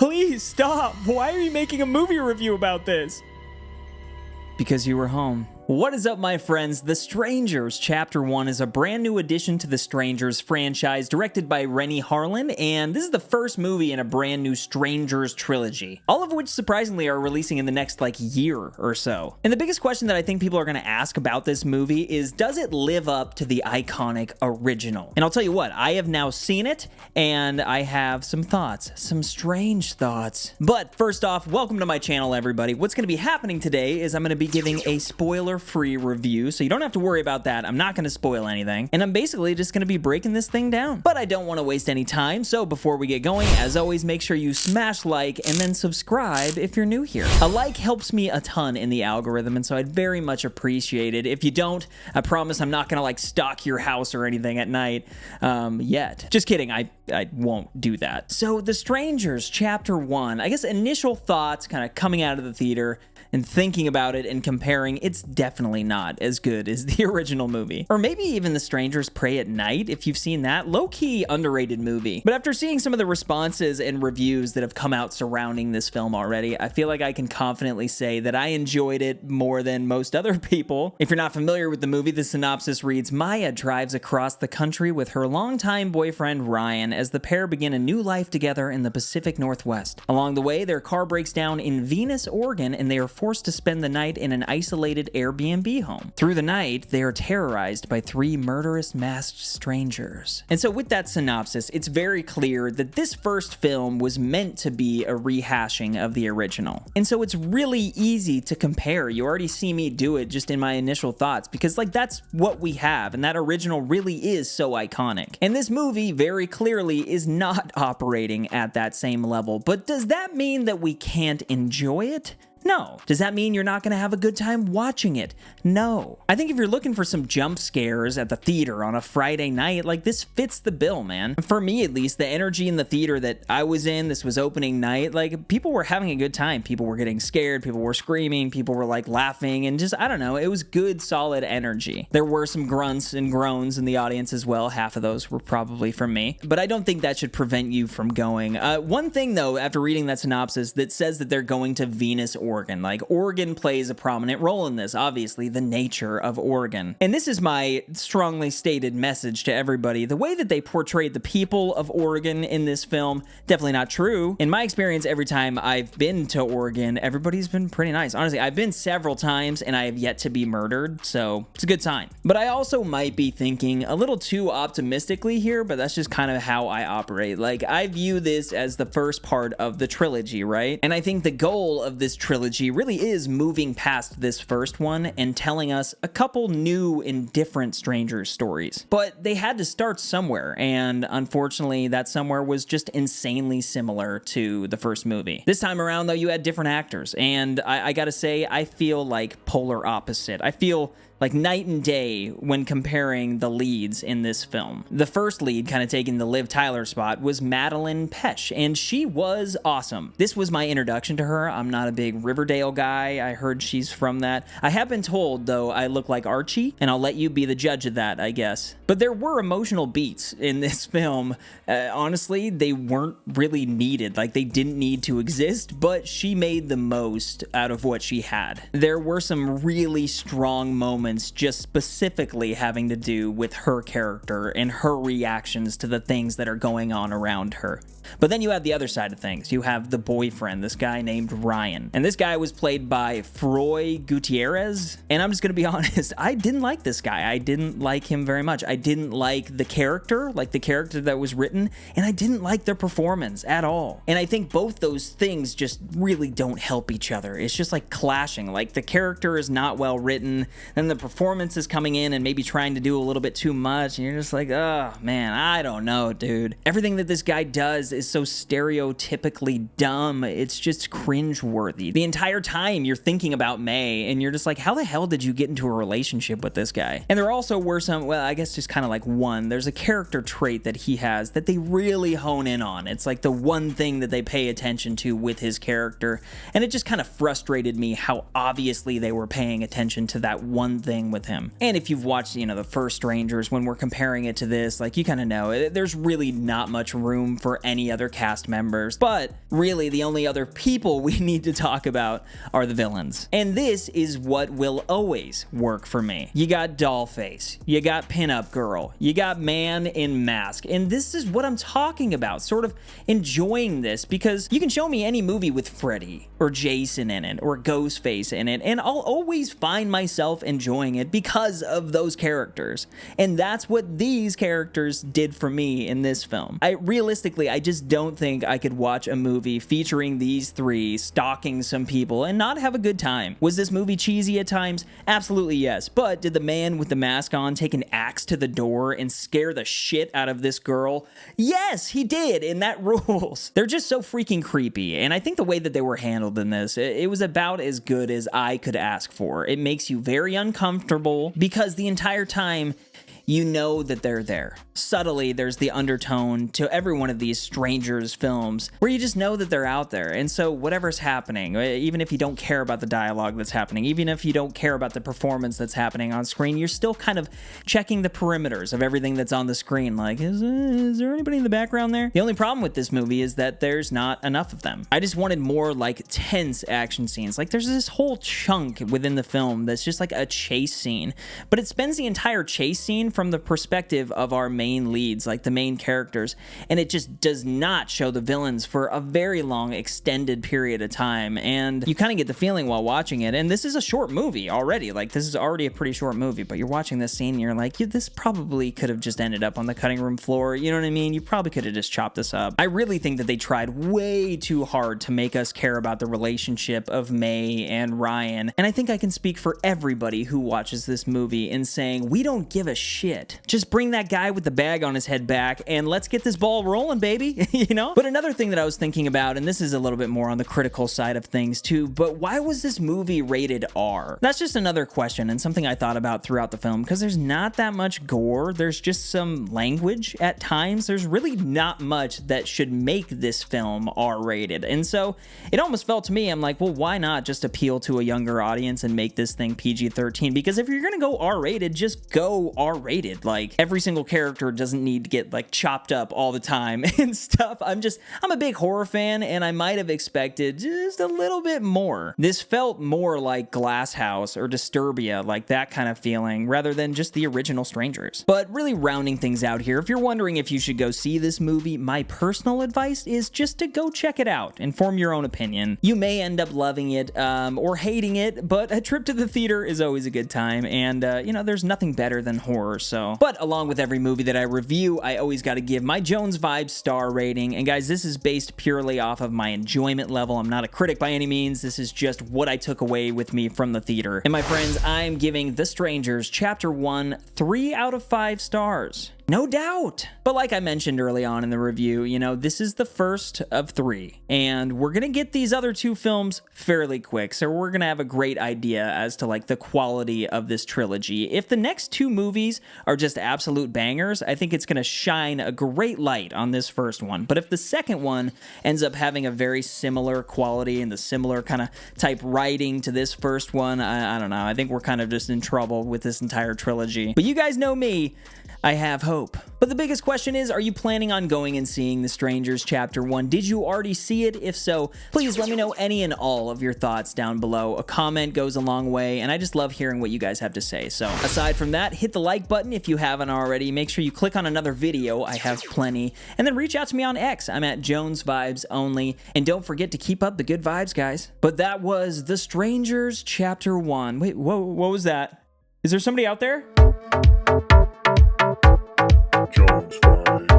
Please stop. Why are you making a movie review about this? Because you were home. What is up, my friends? The Strangers Chapter 1 is a brand new addition to the Strangers franchise directed by Renny Harlin, and this is the first movie in a brand new Strangers trilogy, all of which surprisingly are releasing in the next year or so. And the biggest question that I think people are going to ask about this movie is, does it live up to the iconic original? And I'll tell you what, I have now seen it, and I have some thoughts, some strange thoughts. But first off, welcome to my channel, everybody. What's going to be happening today is I'm going to be giving a spoiler-free review, so you don't have to worry about that. I'm not going to spoil anything, and I'm basically just going to be breaking this thing down. But I don't want to waste any time, so before we get going, as always, make sure you smash like and then subscribe if you're new here. A like helps me a ton in the algorithm, and so I'd very much appreciate it. If you don't, I promise I'm not going to stalk your house or anything at night yet. Just kidding, I won't do that. So The Strangers Chapter 1, I guess initial thoughts kind of coming out of the theater and thinking about it and comparing, it's definitely not as good as the original movie. Or maybe even The Strangers Prey at Night, if you've seen that. Low-key underrated movie. But after seeing some of the responses and reviews that have come out surrounding this film already, I feel like I can confidently say that I enjoyed it more than most other people. If you're not familiar with the movie, the synopsis reads, Maya drives across the country with her longtime boyfriend Ryan as the pair begin a new life together in the Pacific Northwest. Along the way, their car breaks down in Venus, Oregon, and they are forced to spend the night in an isolated Airbnb home. Through the night, they are terrorized by 3 murderous masked strangers. And so with that synopsis, it's very clear that this first film was meant to be a rehashing of the original. And so it's really easy to compare. You already see me do it just in my initial thoughts, because that's what we have, and that original really is so iconic. And this movie very clearly is not operating at that same level. But does that mean that we can't enjoy it? No. Does that mean you're not going to have a good time watching it? No. I think if you're looking for some jump scares at the theater on a Friday night, this fits the bill, man. For me, at least, the energy in the theater that I was in, this was opening night, people were having a good time. People were getting scared, people were screaming, people were laughing, and just, I don't know, it was good, solid energy. There were some grunts and groans in the audience as well. Half of those were probably from me, but I don't think that should prevent you from going. One thing, though, after reading that synopsis that says that they're going to Venus, Oregon. Oregon plays a prominent role in this, obviously, the nature of Oregon. And this is my strongly stated message to everybody. The way that they portrayed the people of Oregon in this film, definitely not true. In my experience, every time I've been to Oregon, everybody's been pretty nice. Honestly, I've been several times and I have yet to be murdered, so it's a good sign. But I also might be thinking a little too optimistically here, but that's just kind of how I operate. I view this as the first part of the trilogy, right? And I think the goal of this trilogy really is moving past this first one and telling us a couple new and different Strangers stories. But they had to start somewhere, and unfortunately that somewhere was just insanely similar to the first movie. This time around, though, you had different actors, and I gotta say, I feel like polar opposite. I feel like night and day when comparing the leads in this film. The first lead, kind of taking the Liv Tyler spot, was Madelaine Petsch, and she was awesome. This was my introduction to her. I'm not a big Riverdale guy. I heard she's from that. I have been told, though, I look like Archie, and I'll let you be the judge of that, I guess. But there were emotional beats in this film. Honestly, they weren't really needed. They didn't need to exist, but she made the most out of what she had. There were some really strong moments just specifically having to do with her character and her reactions to the things that are going on around her. But then you have the other side of things. You have the boyfriend, this guy named Ryan. And this guy was played by Froy Gutierrez. And I'm just going to be honest, I didn't like this guy. I didn't like him very much. I didn't like the character that was written, and I didn't like their performance at all. And I think both those things just really don't help each other. It's just clashing. The character is not well written, then the performance is coming in and maybe trying to do a little bit too much, and you're just oh man, I don't know, dude. Everything that this guy does is so stereotypically dumb, it's just cringeworthy. The entire time you're thinking about May, and you're just how the hell did you get into a relationship with this guy? And there also were some, well, I guess just kind of one, there's a character trait that he has that they really hone in on. It's the one thing that they pay attention to with his character, and it just kind of frustrated me how obviously they were paying attention to that one thing with him. And if you've watched, the first Strangers, when we're comparing it to this, you kind of know, there's really not much room for any any other cast members, but really the only other people we need to talk about are the villains. And this is what will always work for me. You got Dollface, you got Pinup Girl, you got Man in Mask, and this is what I'm talking about, sort of enjoying this, because you can show me any movie with Freddy or Jason in it or Ghostface in it, and I'll always find myself enjoying it because of those characters. And that's what these characters did for me in this film. Realistically, I just don't think I could watch a movie featuring these three stalking some people and not have a good time. Was this movie cheesy at times? Absolutely yes. But did the man with the mask on take an axe to the door and scare the shit out of this girl? Yes, he did, and that rules. They're just so freaking creepy, and I think the way that they were handled in this, it was about as good as I could ask for. It makes you very uncomfortable because the entire time you know that they're there. Subtly, there's the undertone to every one of these strangers films where you just know that they're out there. And so whatever's happening, even if you don't care about the dialogue that's happening, even if you don't care about the performance that's happening on screen, you're still kind of checking the perimeters of everything that's on the screen. Like, is there anybody in the background there? The only problem with this movie is that there's not enough of them. I just wanted more like tense action scenes. Like there's this whole chunk within the film that's just like a chase scene, but it spends the entire chase scene from the perspective of our main leads, like the main characters, and it just does not show the villains for a very long extended period of time, and you kind of get the feeling while watching it, and this is a short movie already, like this is already a pretty short movie, but you're watching this scene and you're like, yeah, this probably could have just ended up on the cutting room floor, you know what I mean? You probably could have just chopped this up. I really think that they tried way too hard to make us care about the relationship of May and Ryan, and I think I can speak for everybody who watches this movie in saying we don't give a shit. Just bring that guy with the bag on his head back and let's get this ball rolling, baby, you know? But another thing that I was thinking about, and this is a little bit more on the critical side of things too, but why was this movie rated R? That's just another question and something I thought about throughout the film, because there's not that much gore, there's just some language at times, there's really not much that should make this film R-rated, and so it almost felt to me, I'm like, well, why not just appeal to a younger audience and make this thing PG-13? Because if you're gonna go R-rated, just go R-rated. Like, every single character doesn't need to get, like, chopped up all the time and stuff. I'm a big horror fan, and I might have expected just a little bit more. This felt more like Glass House or Disturbia, like that kind of feeling, rather than just the original Strangers. But really rounding things out here, if you're wondering if you should go see this movie, my personal advice is just to go check it out and form your own opinion. You may end up loving it or hating it, but a trip to the theater is always a good time, and, you know, there's nothing better than horror, so. But along with every movie that I review, I always got to give my Jones Vibes star rating. And guys, this is based purely off of my enjoyment level. I'm not a critic by any means. This is just what I took away with me from the theater. And my friends, I'm giving The Strangers Chapter 1 3 out of 5 stars. No doubt. But like I mentioned early on in the review, you know, this is the first of 3, and we're gonna get these other 2 films fairly quick, so we're gonna have a great idea as to like the quality of this trilogy. If the next 2 movies are just absolute bangers, I think it's gonna shine a great light on this first one. But if the second one ends up having a very similar quality and the similar kind of type writing to this first one, I don't know. I think we're kind of just in trouble with this entire trilogy. But you guys know me. I have hope. But the biggest question is, are you planning on going and seeing The Strangers Chapter 1? Did you already see it? If so, please let me know any and all of your thoughts down below. A comment goes a long way, and I just love hearing what you guys have to say. So aside from that, hit the like button if you haven't already. Make sure you click on another video. I have plenty. And then reach out to me on X. I'm at Jones Vibes Only. And don't forget to keep up the good vibes, guys. But that was The Strangers Chapter 1. Wait, whoa, what was that? Is there somebody out there? Jones Vibes.